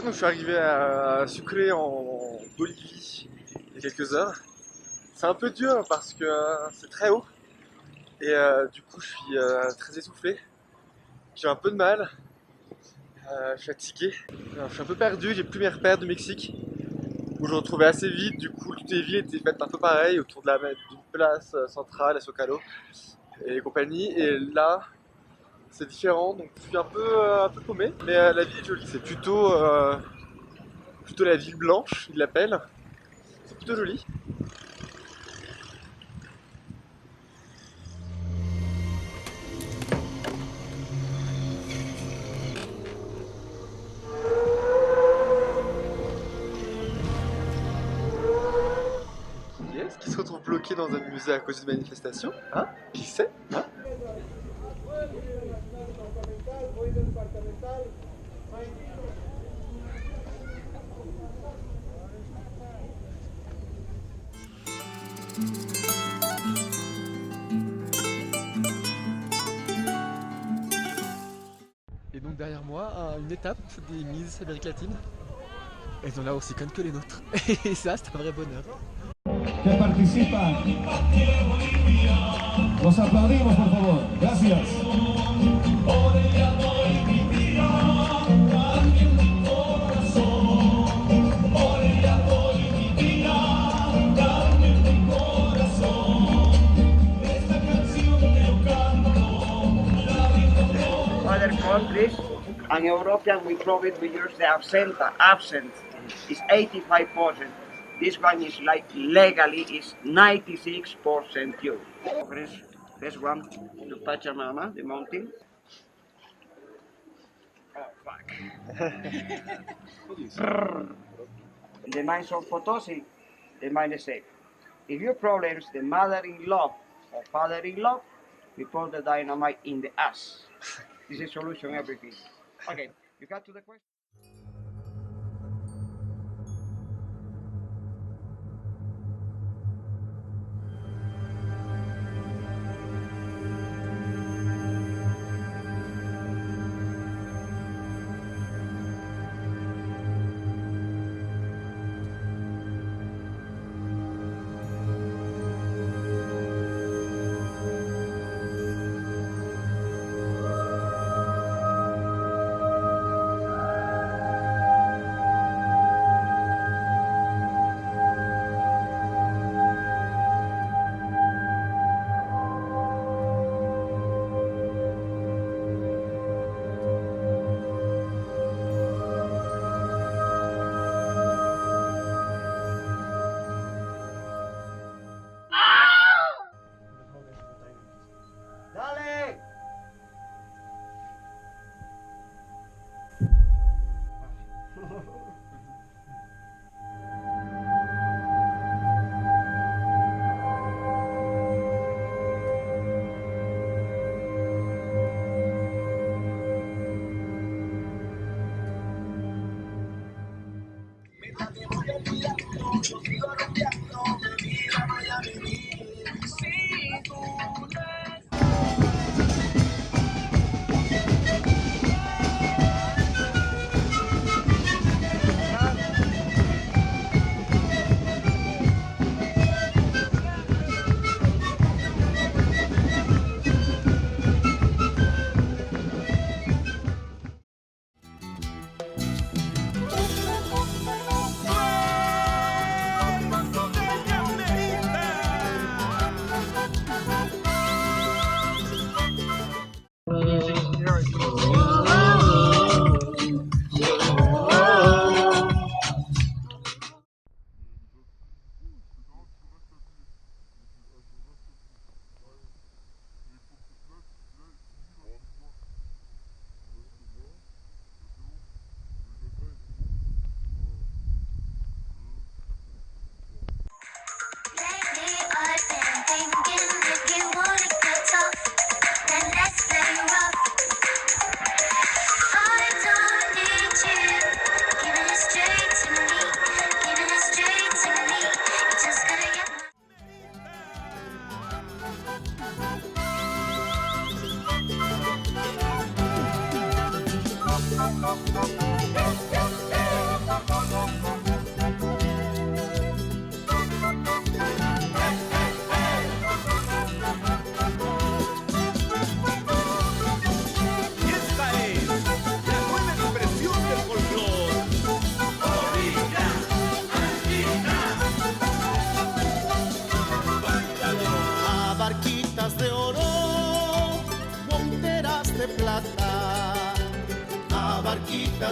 Je suis arrivé à Sucre en Bolivie il y a quelques heures. C'est un peu dur parce que c'est très haut et du coup je suis très essoufflé. J'ai un peu de mal, je suis fatigué. Alors, je suis un peu perdu, j'ai plus mes repères du Mexique où je retrouvais assez vite. Du coup toutes les villes étaient faites un peu pareil autour d'une place centrale à Zocalo et compagnie. Et là c'est différent, donc je suis un peu paumé. Mais la ville est jolie, c'est plutôt la ville blanche, ils l'appellent. C'est plutôt joli. Qui est-ce qui se retrouve bloqué dans un musée à cause d'une manifestation? Hein? Qui sait? Hein? Et donc derrière moi, une étape des Miss Amérique latine. Elles ont l'air aussi connes que les nôtres. Et ça, c'est un vrai bonheur. Que participa. Los aplaudimos, por favor. Gracias. Other countries and European we probably we use the absent is 85%. This one is like legally is 96% pure. This one, the Pachamama, the mountain. Oh fuck. The mines of Potosi, the mine is safe. If your problems, the mother-in-law or father-in-law, we put the dynamite in the ass. This is solution everything. Okay, you got to the question? Dale!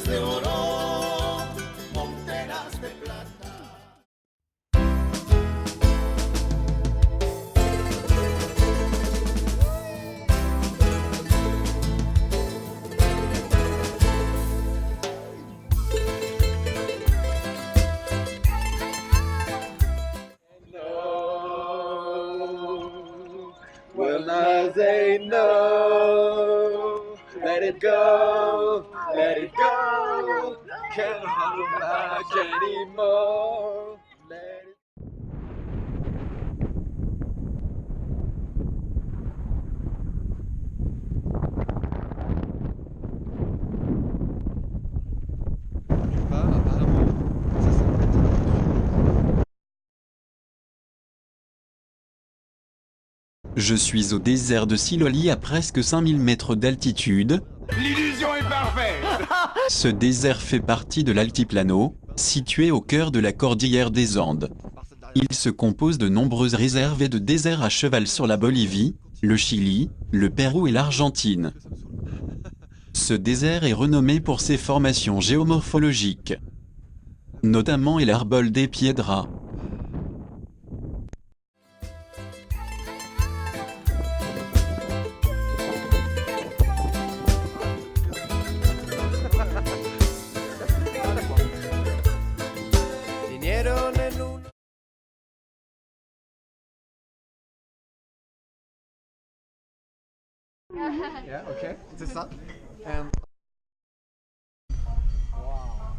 montañas de oro, monteras de plata. When I say no, let it go, let it go. Can't hold back anymore. Let it... Apparemment, ça s'appelle. Je suis au désert de Siloli à presque 5000 mètres d'altitude. L'illusion est parfaite. Ce désert fait partie de l'Altiplano, situé au cœur de la cordillère des Andes. Il se compose de nombreuses réserves et de déserts à cheval sur la Bolivie, le Chili, le Pérou et l'Argentine. Ce désert est renommé pour ses formations géomorphologiques, notamment el Árbol de Piedra. Yeah, okay, c'est ça. And... Wow.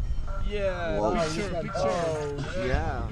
Yeah, wow, picture. Oh, yeah.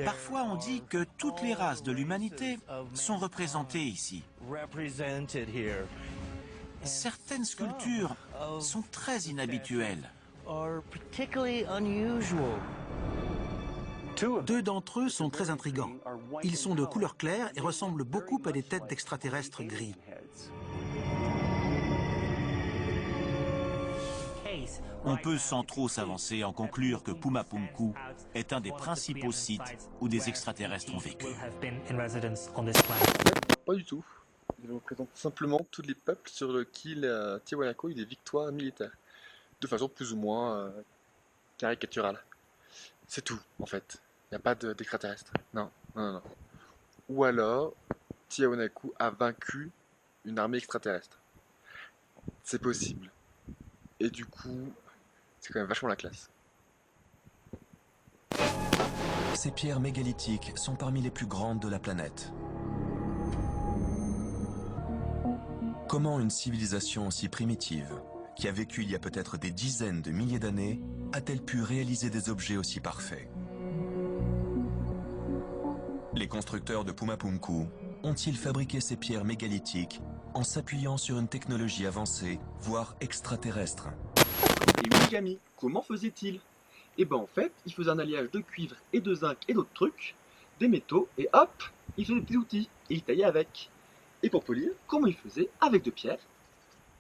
Parfois on dit que toutes les races de l'humanité sont représentées ici. Certaines sculptures sont très inhabituelles. Deux d'entre eux sont très intrigants. Ils sont de couleur claire et ressemblent beaucoup à des têtes d'extraterrestres gris. On peut sans trop s'avancer en conclure que Pumapunku est un des principaux sites où des extraterrestres ont vécu. Pas du tout. Il représente simplement tous les peuples sur qui Tiwanaku a eu des victoires militaires. De façon plus ou moins caricaturale. C'est tout, en fait. Il n'y a pas d'extraterrestres. Non, non, non, non. Ou alors, Tiwanaku a vaincu une armée extraterrestre. C'est possible. Et du coup, c'est quand même vachement la classe. Ces pierres mégalithiques sont parmi les plus grandes de la planète. Comment une civilisation aussi primitive, qui a vécu il y a peut-être des dizaines de milliers d'années, a-t-elle pu réaliser des objets aussi parfaits? Les constructeurs de Pumapunku ont-ils fabriqué ces pierres mégalithiques en s'appuyant sur une technologie avancée, voire extraterrestre? Et l'origami, comment faisait-il? Et ben en fait, il faisait un alliage de cuivre et de zinc et d'autres trucs, des métaux, et hop, il faisait des petits outils, et il taillait avec. Et pour polir, comment il faisait? Avec de pierre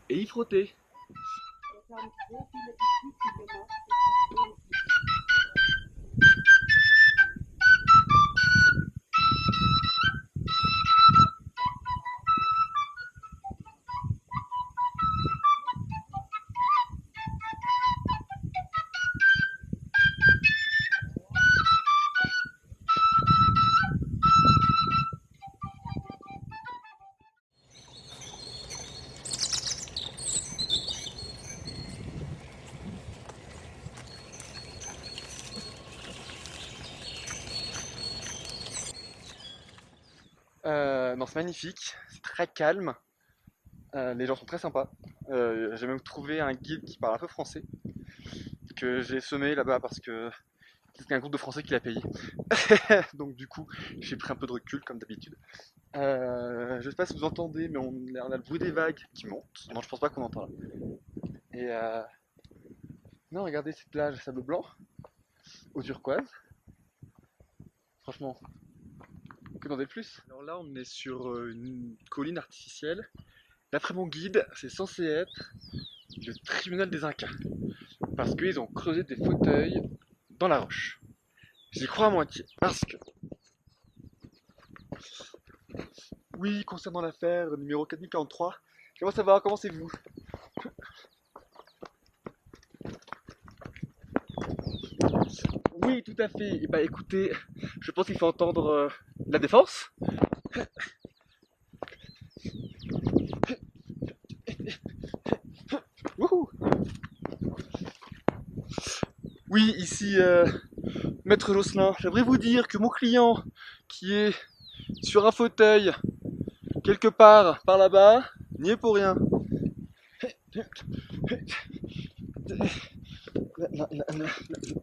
et y frotter. Non, c'est magnifique, c'est très calme, les gens sont très sympas. J'ai même trouvé un guide qui parle un peu français, que j'ai semé là-bas parce que c'est un groupe de français qui l'a payé. Donc du coup, j'ai pris un peu de recul comme d'habitude. Je sais pas si vous entendez, mais on a le bruit des vagues qui montent. Non, je pense pas qu'on entend là. Et non, regardez cette plage sable blanc, au turquoise. Franchement, que demander de plus? Alors là, on est sur une colline artificielle. D'après mon guide, c'est censé être le tribunal des Incas. Parce qu'ils ont creusé des fauteuils dans la roche. J'y crois à moitié. Parce que... Oui, concernant l'affaire numéro 4043, j'aimerais savoir comment c'est vous. Oui, tout à fait. Et bah écoutez, je pense qu'il faut entendre la défense. Wouhou. Oui, ici Maître Josselin, j'aimerais vous dire que mon client qui est sur un fauteuil quelque part par là-bas n'y est pour rien.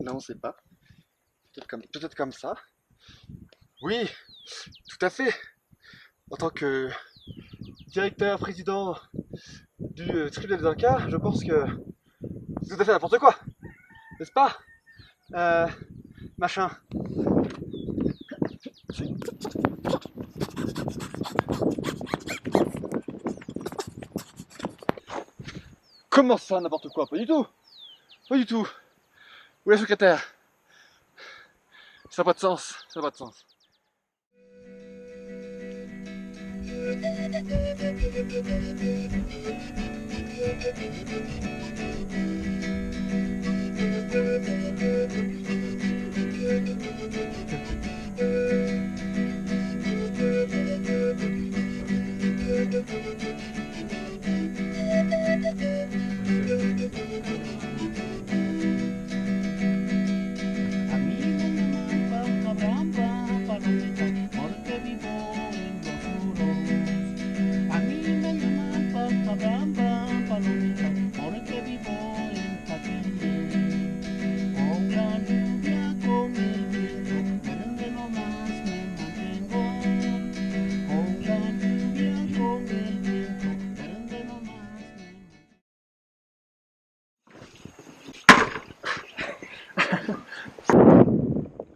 Là on sait pas. Peut-être comme ça. Oui, tout à fait. En tant que directeur, président du tribunal des Incas, je pense que c'est tout à fait n'importe quoi. N'est-ce pas machin. Comment ça, n'importe quoi? Pas du tout. Pas du tout. Où est la secrétaire? Ça n'a pas de sens. Ça n'a pas de sens.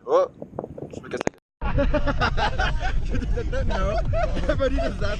Oh, je me casse la gueule. Je disais non, pas dit de ça.